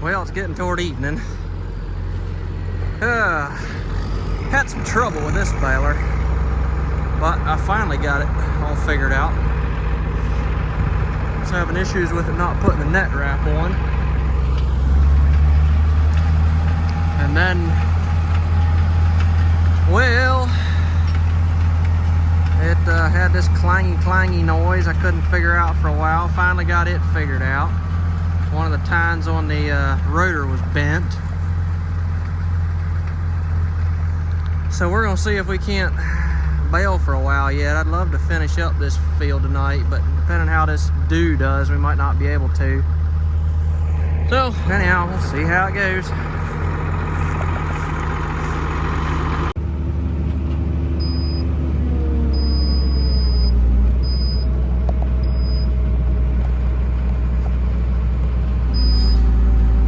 Well, it's getting toward evening. Had some trouble with this baler, but I finally got it all figured out. I was having issues with it not putting the net wrap on. And then, well, it had this clangy noise I couldn't figure out for a while. Finally got it figured out. One of the tines on the rotor was bent. So we're gonna see if we can't bale for a while yet. I'd love to finish up this field tonight, but depending on how this dew does, we might not be able to. So anyhow, we'll see how it goes.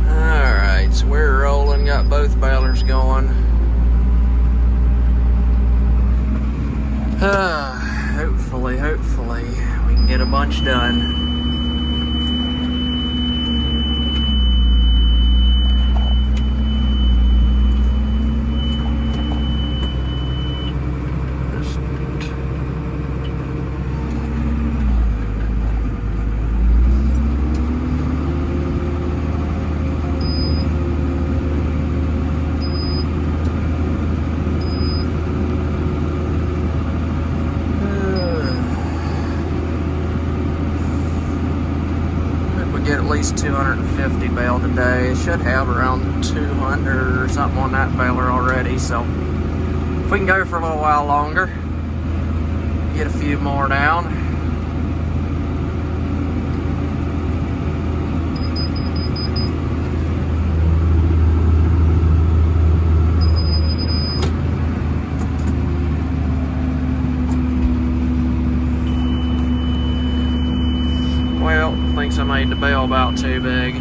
Alright, so we're rolling, got both balers going. Hopefully we can get a bunch done. At least 250 baled today. Should have around 200 or something on that baler already, so if we can go for a little while longer, get a few more down. Well, thinks I made the bale about too big.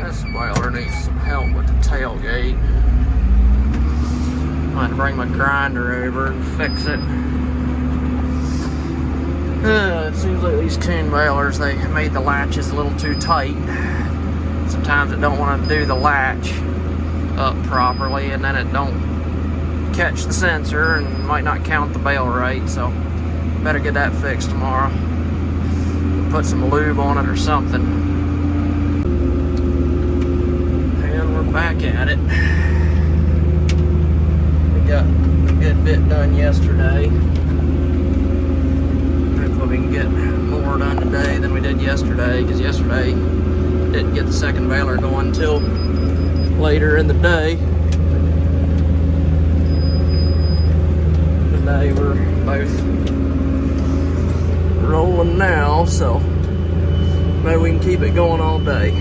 This baler needs some help with the tailgate. I might bring my grinder over and fix it. It seems like these Kuhn balers, they made the latches a little too tight. Sometimes it don't want to do the latch up properly, and then it don't catch the sensor and might not count the bale right, so better get that fixed tomorrow. Put some lube on it or something. And we're back at it. Got a good bit done yesterday. Hopefully we can get more done today than we did yesterday, because yesterday didn't get the second baler going until later in the day. Today we're both rolling now, so maybe we can keep it going all day.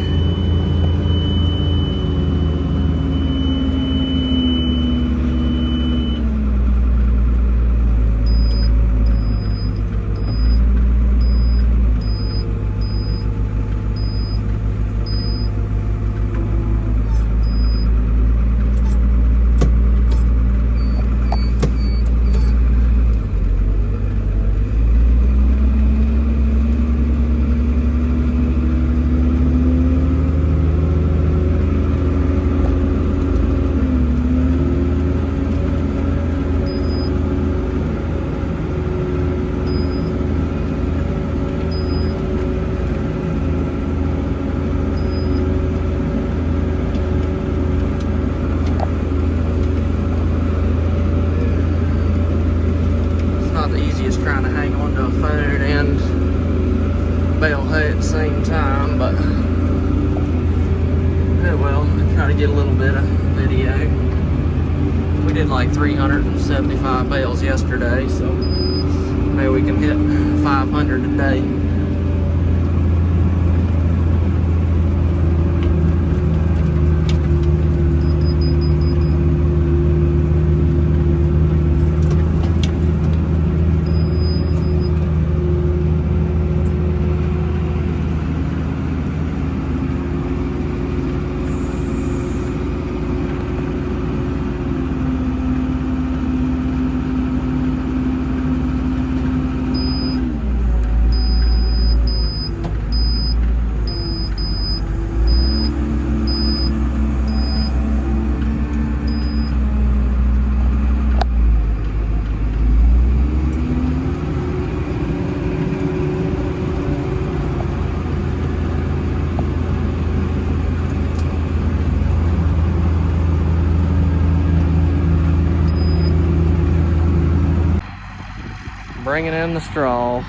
Trying to hang on to a phone and bale hay at the same time, but oh well, try to get a little bit of video. We did like 375 bales yesterday, so maybe we can hit 500 today. bringing in the straw.